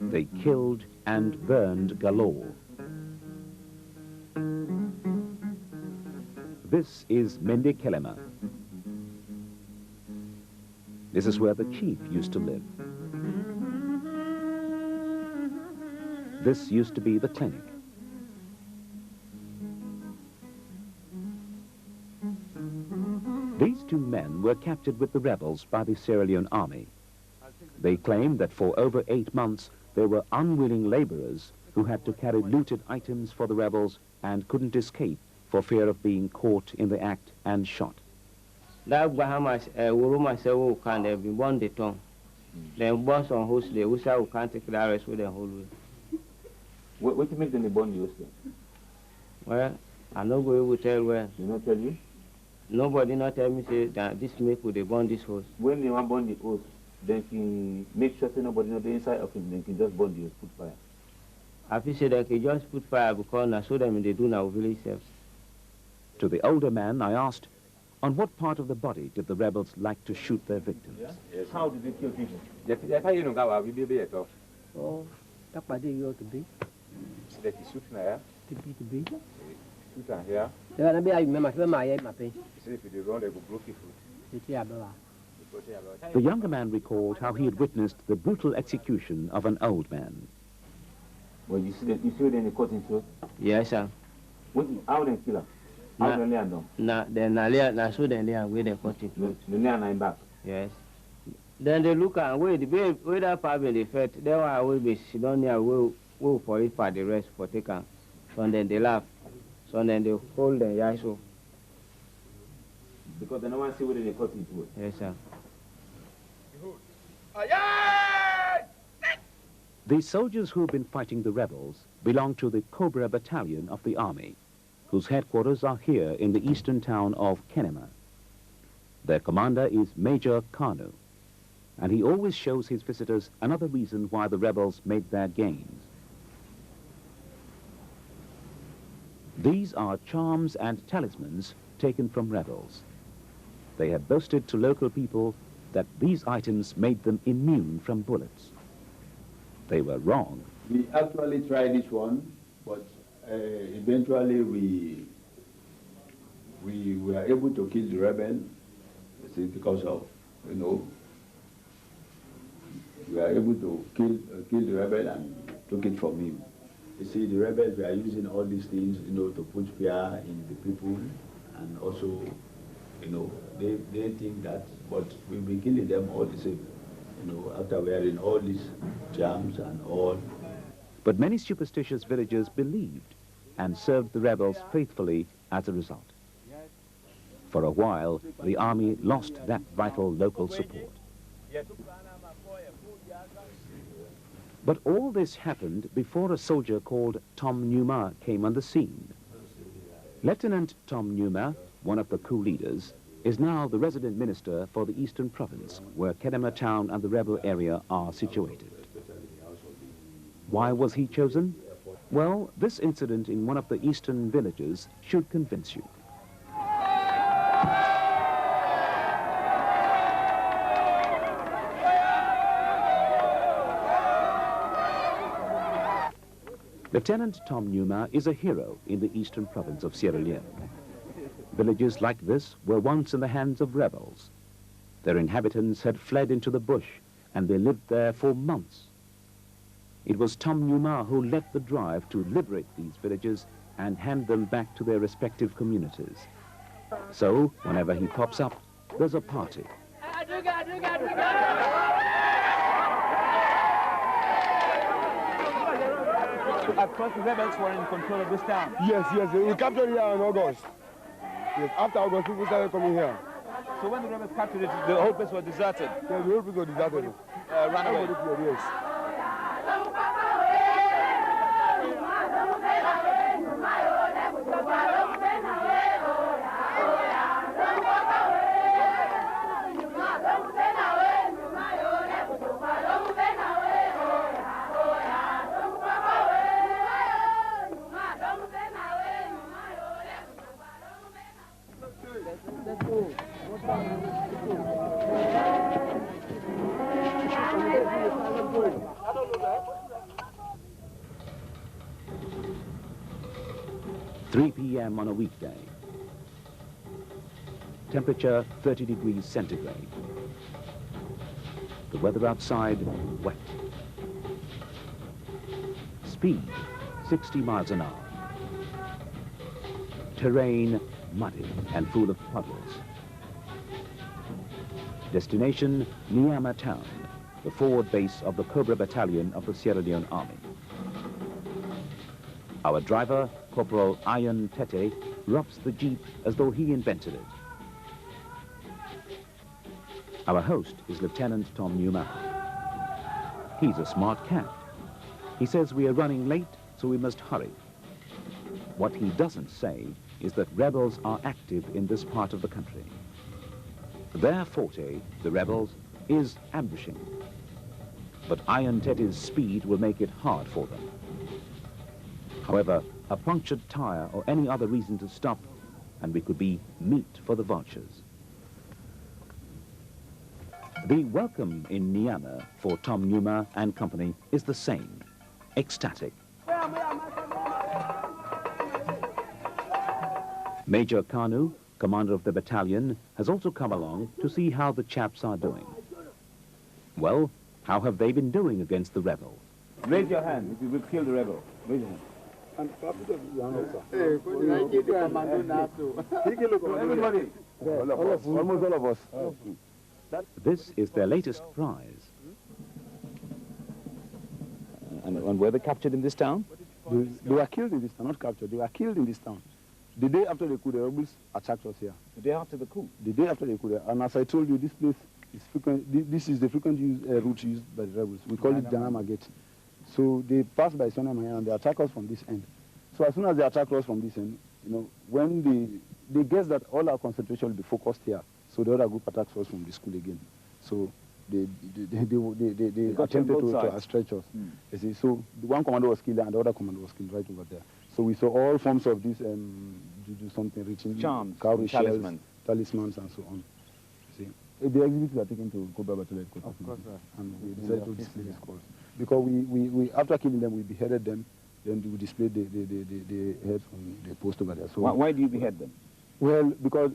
They killed and burned galore. This is Mende Kelema. This is where the chief used to live. This used to be the clinic. These two men were captured with the rebels by the Sierra Leone army. They claimed that for over 8 months they were unwilling laborers who had to carry looted items for the rebels and couldn't escape for fear of being caught in the act and shot. That Bahamas, Uruma Sewu can have been born the tongue. Then boss on host the Usa who can't take the rest with the whole way. What make them born you? Well, I know we will tell where. Did not tell you? Nobody not tell me say that this make with the born this horse. When they want burn the horse, then can make sure that nobody know the inside of him, then can just burn the horse, put fire. I feel say they can just put fire because now so them they do now village self. To the older man, I asked, on what part of the body did the rebels like to shoot their victims? Yeah? Yes. How did they kill people? Oh, that's what they ought to be. That is shoot now. To be. Shoot here. They're going to be, I remember my pain. See if you run, they will block you. The younger man recalled how he had witnessed the brutal execution of an old man. Well, you see that in the cutting too? Yes, sir. How they kill her? How they lay down? Nah, then I saw them there where they cut it. The lay on back. Yes. Then they look and wait, where that part in the fat, they were always be sit down there, will for it for the rest for taken. So then they laugh. So then they hold them, yeah, so. Because they don't want to see where they cut into it. Yes, sir. The soldiers who have been fighting the rebels belong to the Cobra Battalion of the army, whose headquarters are here in the eastern town of Kenema. Their commander is Major Kanu, and he always shows his visitors another reason why the rebels made their gains. These are charms and talismans taken from rebels. They have boasted to local people that these items made them immune from bullets. They were wrong. We actually tried this one, but eventually we were able to kill the rebel, because of, we were able to kill the rebel and took it from him. You see, the rebels were using all these things, to put fear in the people, and also, they think that, but we'll be killing them all the same, after wearing all these charms and all. But many superstitious villagers believed and served the rebels faithfully as a result. For a while, the army lost that vital local support. But all this happened before a soldier called Tom Nyuma came on the scene. Lieutenant Tom Nyuma, one of the coup leaders, is now the resident minister for the eastern province, where Kenema town and the rebel area are situated. Why was he chosen? Well, this incident in one of the eastern villages should convince you. Lieutenant Tom Nyuma is a hero in the eastern province of Sierra Leone. Villages like this were once in the hands of rebels. Their inhabitants had fled into the bush, and they lived there for months. It was Tom Nyuma who led the drive to liberate these villages and hand them back to their respective communities. So, whenever he pops up, there's a party. At first, the rebels were in control of this town. Yes, we captured here in August. Yes, after August, people started coming here. So when the rebels captured it, the whole place was deserted. Yes, the whole place was deserted. Ran away. Yes. 3 p.m. on a weekday. Temperature 30 degrees centigrade. The weather outside, wet. Speed, 60 miles an hour. Terrain, muddy and full of puddles. Destination, Nyuma town, the forward base of the Cobra Battalion of the Sierra Leone Army. Our driver, Corporal Ian Tete, roughs the jeep as though he invented it. Our host is Lieutenant Tom Nyuma. He's a smart cat. He says we are running late, so we must hurry. What he doesn't say is that rebels are active in this part of the country. Their forte, the rebels, is ambushing. But Ian Tete's speed will make it hard for them. However, a punctured tire or any other reason to stop, and we could be meat for the vultures. The welcome in Nyuma for Tom Nyuma and company is the same, ecstatic. Major Kanu, commander of the battalion, has also come along to see how the chaps are doing. Well, how have they been doing against the rebels? Raise your hand if you will kill the rebel. Raise your hand. Everybody. Almost all of us. This is their latest prize. And were they captured in this town? They were killed in this town, not captured. They were killed in this town. The day after the coup, the rebels attacked us here. The day after the coup? The day after the coup. And as I told you, this place is frequent. This is the frequent route used by the rebels. We call it Janama Gate. So they pass by Sonamaya and they attack us from this end. So as soon as they attack us from this end, you know, when they guess that all our concentration will be focused here, so the other group attacks us from the school again. So they attempted to stretch us. You see, so the one commander was killed and the other commander was killed right over there. So we saw all forms of this something reaching charms, cowrie talismans. shells, talismans, and so on. You see, the exhibits were taken to Cobra Battalion, and we decided to display the skulls because we after killing them, we beheaded them. Then we displayed the heads on the post over there. So why do you behead them? Well, because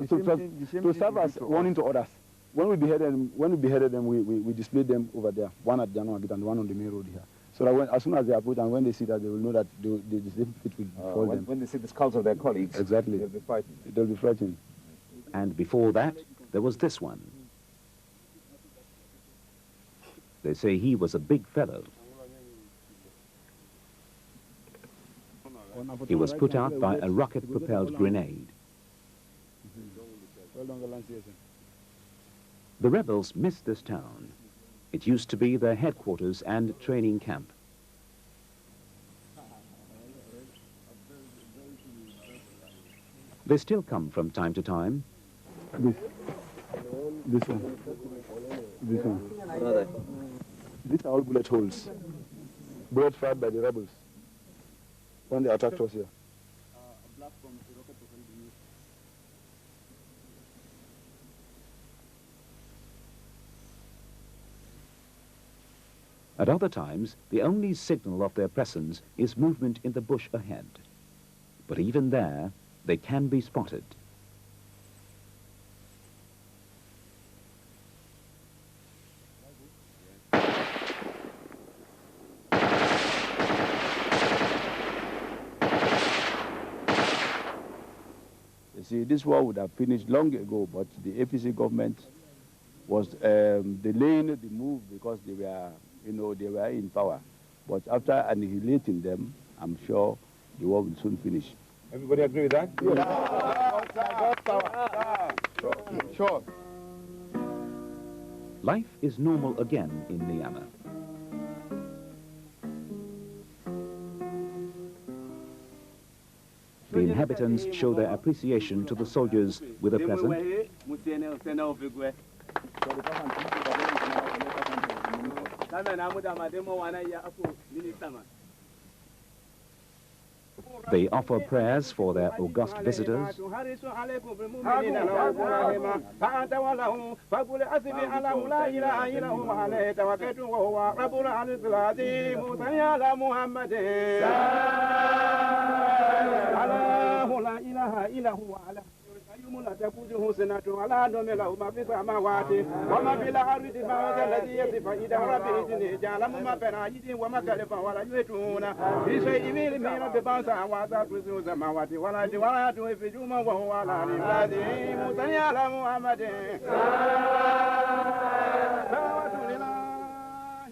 to serve as warning to others. When we beheaded them, we displayed them over there, one at Janama and one on the main road here. So that as soon as they approach and when they see that, they will know that the same fate will befall them. When they see the skulls of their colleagues, exactly, they'll be frightened. They'll be frightened. And before that, there was this one. They say he was a big fellow. He was put out by a rocket-propelled grenade. The rebels missed this town. It used to be their headquarters and training camp. They still come from time to time. This one. These are all bullet holes. Bullet fired by the rebels when they attacked us here. At other times, the only signal of their presence is movement in the bush ahead. But even there, they can be spotted. You see, this war would have finished long ago, but the APC government was delaying the move because they were, they were in power. But after annihilating them, I'm sure the war will soon finish. Everybody agree with that? Yeah. Sure. Life is normal again in Nyuma. The inhabitants show their appreciation to the soldiers with a present. They offer prayers for their august visitors,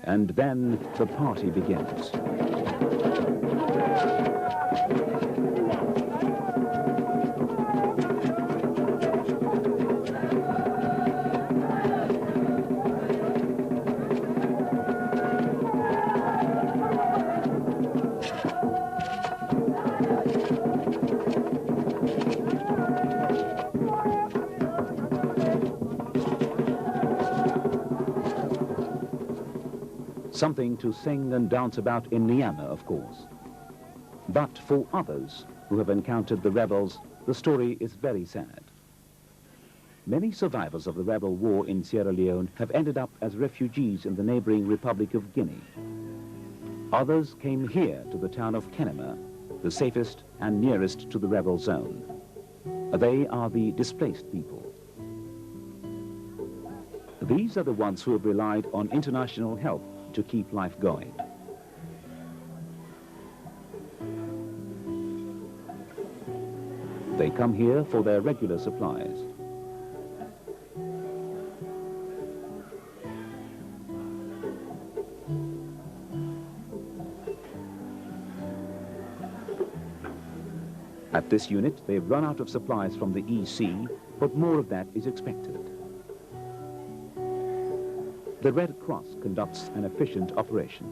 and then the party begins. Something to sing and dance about in Nyuma, of course. But for others who have encountered the rebels, the story is very sad. Many survivors of the rebel war in Sierra Leone have ended up as refugees in the neighboring Republic of Guinea. Others came here to the town of Nyuma, the safest and nearest to the rebel zone. They are the displaced people. These are the ones who have relied on international help to keep life going. They come here for their regular supplies. At this unit, they've run out of supplies from the EC, but more of that is expected. The Red Cross conducts an efficient operation.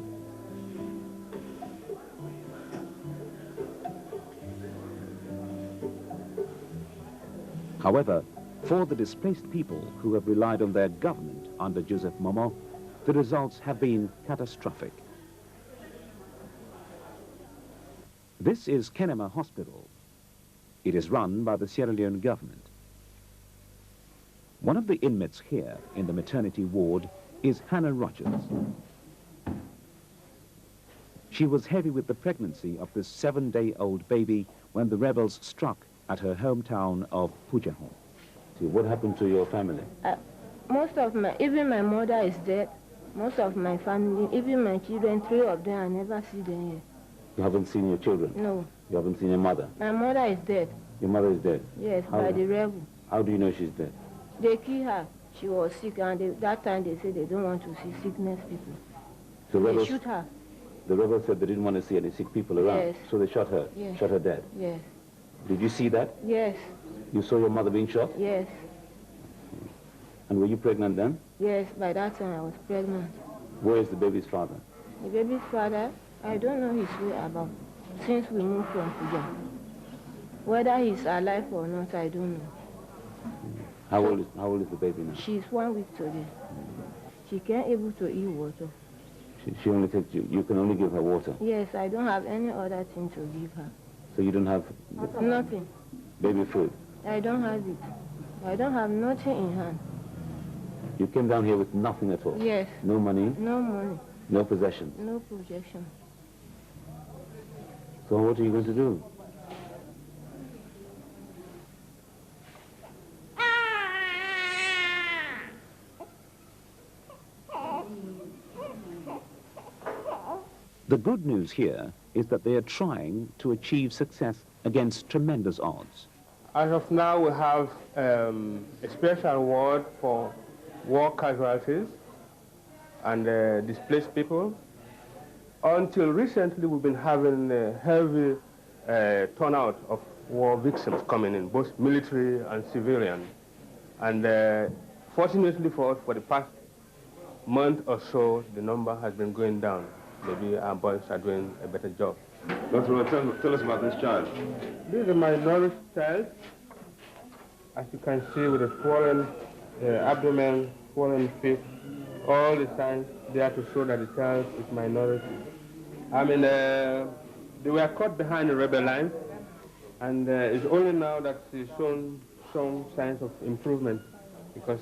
However, for the displaced people who have relied on their government under Joseph Momo, the results have been catastrophic. This is Nyuma Hospital. It is run by the Sierra Leone government. One of the inmates here in the maternity ward is Hannah Rogers. She was heavy with the pregnancy of this 7-day-old baby when the rebels struck at her hometown of Pujahon. See, what happened to your family? Even my mother is dead. Most of my family, even my children, 3 of them, I never see them here. You haven't seen your children? No. You haven't seen your mother? My mother is dead. Your mother is dead? Yes, by the rebel. How do you know she's dead? They killed her. She was sick, and that time they said they don't want to see sickness people. So they shoot her. The rebels said they didn't want to see any sick people around, yes. So they shot her, yes. Shot her dead? Yes. Did you see that? Yes. You saw your mother being shot? Yes. And were you pregnant then? Yes, by that time I was pregnant. Where is the baby's father? The baby's father, I don't know his whereabouts since we moved from Pujan. Whether he's alive or not, I don't know. How old is the baby now? She's 1 week today. She can't able to eat water. She only takes you can only give her water? Yes, I don't have any other thing to give her. So you don't have? Nothing. Baby food? I don't have it. I don't have nothing in hand. You came down here with nothing at all? Yes. No money? No money. No possessions? No possession. So what are you going to do? The good news here is that they are trying to achieve success against tremendous odds. As of now, we have a special ward for war casualties and displaced people. Until recently, we've been having a heavy turnout of war victims coming in, both military and civilian. And fortunately for us, for the past month or so, the number has been going down. Maybe our boys are doing a better job. Dr. Tell us about this child. This is a minority child. As you can see, with a swollen abdomen, swollen feet, all the signs there to show that the child is minority. I mean, they were caught behind the rebel line, and it's only now that it's shown some signs of improvement, because